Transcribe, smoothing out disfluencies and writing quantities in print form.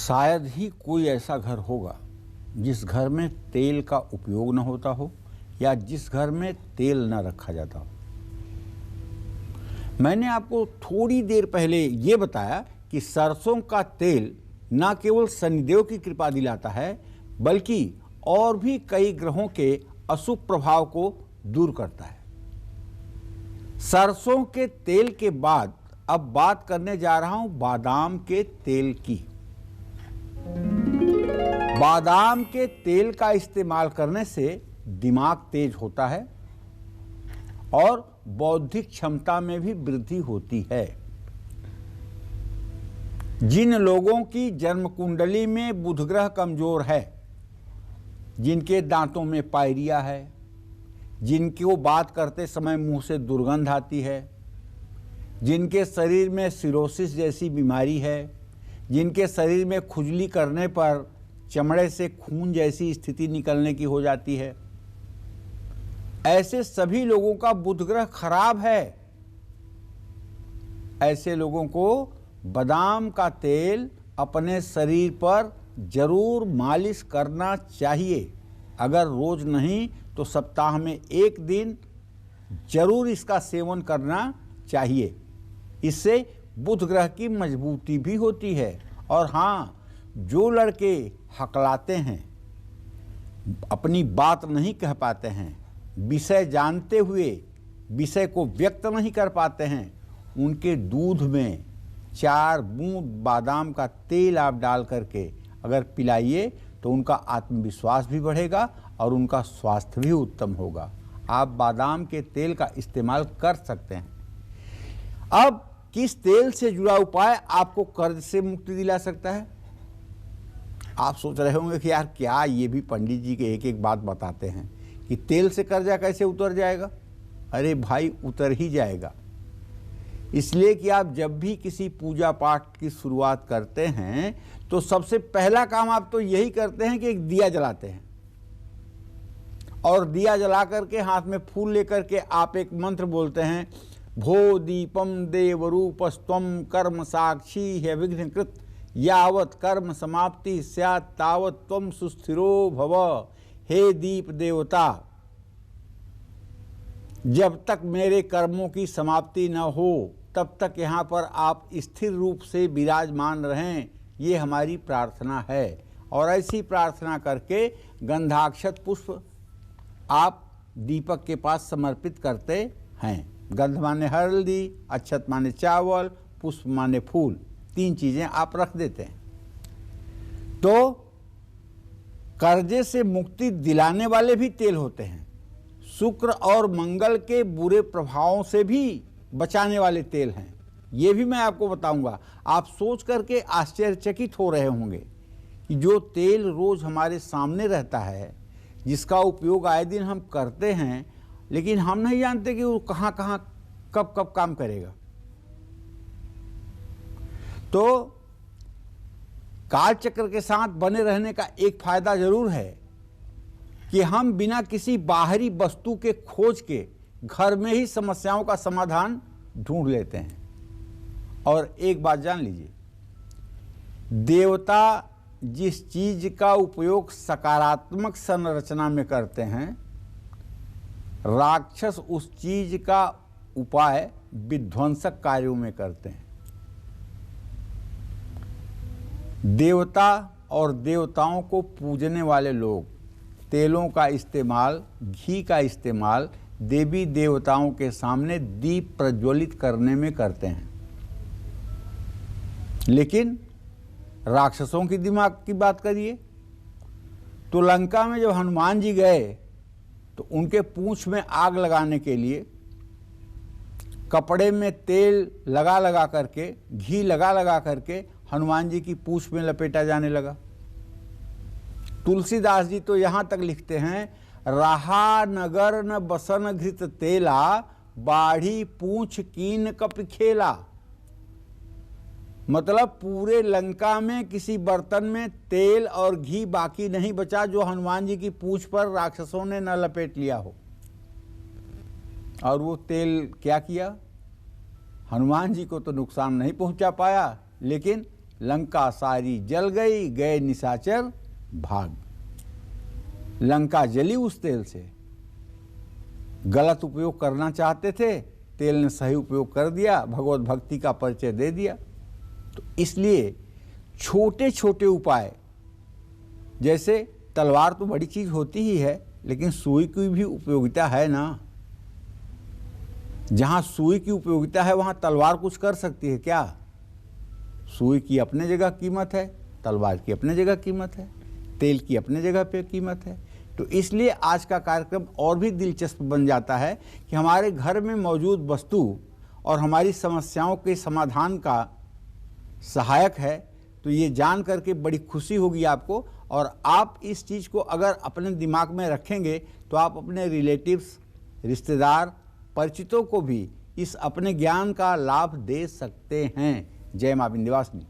शायद ही कोई ऐसा घर होगा जिस घर में तेल का उपयोग न होता हो या जिस घर में तेल न रखा जाता हो। मैंने आपको थोड़ी देर पहले ये बताया कि सरसों का तेल न केवल शनिदेव की कृपा दिलाता है बल्कि और भी कई ग्रहों के अशुभ प्रभाव को दूर करता है। सरसों के तेल के बाद अब बात करने जा रहा हूं बादाम के तेल की। बादाम के तेल का इस्तेमाल करने से दिमाग तेज होता है और बौद्धिक क्षमता में भी वृद्धि होती है। जिन लोगों की जन्म कुंडली में बुध ग्रह कमजोर है, जिनके दांतों में पायरिया है, जिनको बात करते समय मुंह से दुर्गंध आती है, जिनके शरीर में सिरोसिस जैसी बीमारी है, जिनके शरीर में खुजली करने पर चमड़े से खून जैसी स्थिति निकलने की हो जाती है, ऐसे सभी लोगों का बुध ग्रह खराब है। ऐसे लोगों को बादाम का तेल अपने शरीर पर जरूर मालिश करना चाहिए। अगर रोज नहीं तो सप्ताह में एक दिन जरूर इसका सेवन करना चाहिए। इससे बुध ग्रह की मजबूती भी होती है। और हाँ, जो लड़के हकलाते हैं, अपनी बात नहीं कह पाते हैं, विषय जानते हुए विषय को व्यक्त नहीं कर पाते हैं, उनके दूध में 4 बूंद बादाम का तेल आप डाल करके अगर पिलाइए तो उनका आत्मविश्वास भी बढ़ेगा और उनका स्वास्थ्य भी उत्तम होगा। आप बादाम के तेल का इस्तेमाल कर सकते हैं। अब किस तेल से जुड़ा उपाय आपको कर्ज से मुक्ति दिला सकता है? आप सोच रहे होंगे कि यार क्या ये भी पंडित जी के एक एक बात बताते हैं कि तेल से कर्जा कैसे उतर जाएगा? अरे भाई, उतर ही जाएगा। इसलिए कि आप जब भी किसी पूजा पाठ की शुरुआत करते हैं तो सबसे पहला काम आप तो यही करते हैं कि एक दिया जलाते हैं और दिया जला करके हाथ में फूल लेकर के आप एक मंत्र बोलते हैं, भो दीपम देवरूपस्त्वं कर्म साक्षी है विघ्नकृत यावत कर्म समाप्ति स्यात् तावत त्वं सुस्थिरो भव। हे दीप देवता, जब तक मेरे कर्मों की समाप्ति न हो तब तक यहाँ पर आप स्थिर रूप से विराजमान रहें, ये हमारी प्रार्थना है। और ऐसी प्रार्थना करके गंधाक्षत पुष्प आप दीपक के पास समर्पित करते हैं। गंध माने हल्दी, अक्षत माने चावल, पुष्प माने फूल, 3 चीजें आप रख देते हैं। तो कर्जे से मुक्ति दिलाने वाले भी तेल होते हैं। शुक्र और मंगल के बुरे प्रभावों से भी बचाने वाले तेल हैं। ये भी मैं आपको बताऊंगा। आप सोच करके आश्चर्यचकित हो रहे होंगे कि जो तेल रोज हमारे सामने रहता है, जिसका उपयोग आए दिन हम करते हैं, लेकिन हम नहीं जानते कि वो कहाँ कहाँ कब कब काम करेगा। तो कालचक्र के साथ बने रहने का एक फायदा जरूर है कि हम बिना किसी बाहरी वस्तु के खोज के घर में ही समस्याओं का समाधान ढूंढ लेते हैं। और एक बात जान लीजिए, देवता जिस चीज का उपयोग सकारात्मक संरचना में करते हैं, राक्षस उस चीज का उपाय विध्वंसक कार्यों में करते हैं। देवता और देवताओं को पूजने वाले लोग तेलों का इस्तेमाल, घी का इस्तेमाल देवी देवताओं के सामने दीप प्रज्वलित करने में करते हैं। लेकिन राक्षसों की दिमाग की बात करिए तो लंका में जब हनुमान जी गए तो उनके पूंछ में आग लगाने के लिए कपड़े में तेल लगा लगा करके, घी लगा लगा करके हनुमान जी की पूंछ में लपेटा जाने लगा। तुलसीदास जी तो यहां तक लिखते हैं, रहा नगर न बसन घृत तेला, बाढ़ी पूंछ कीन कप खेला। मतलब पूरे लंका में किसी बर्तन में तेल और घी बाकी नहीं बचा जो हनुमान जी की पूंछ पर राक्षसों ने न लपेट लिया हो। और वो तेल क्या किया? हनुमान जी को तो नुकसान नहीं पहुंचा पाया, लेकिन लंका सारी जल गई, गए निशाचर भाग। लंका जली उस तेल से। गलत उपयोग करना चाहते थे, तेल ने सही उपयोग कर दिया, भगवत भक्ति का परिचय दे दिया। तो इसलिए छोटे छोटे उपाय, जैसे तलवार तो बड़ी चीज होती ही है, लेकिन सुई की भी उपयोगिता है ना। जहां सुई की उपयोगिता है वहां तलवार कुछ कर सकती है क्या? सुई की अपने जगह कीमत है, तलवार की अपने जगह कीमत है, तेल की अपने जगह पे कीमत है। तो इसलिए आज का कार्यक्रम और भी दिलचस्प बन जाता है कि हमारे घर में मौजूद वस्तु और हमारी समस्याओं के समाधान का सहायक है। तो ये जान करके बड़ी खुशी होगी आपको, और आप इस चीज़ को अगर अपने दिमाग में रखेंगे तो आप अपने रिलेटिव्स, रिश्तेदार, परिचितों को भी इस अपने ज्ञान का लाभ दे सकते हैं। जय मां विंध्यवासिनी।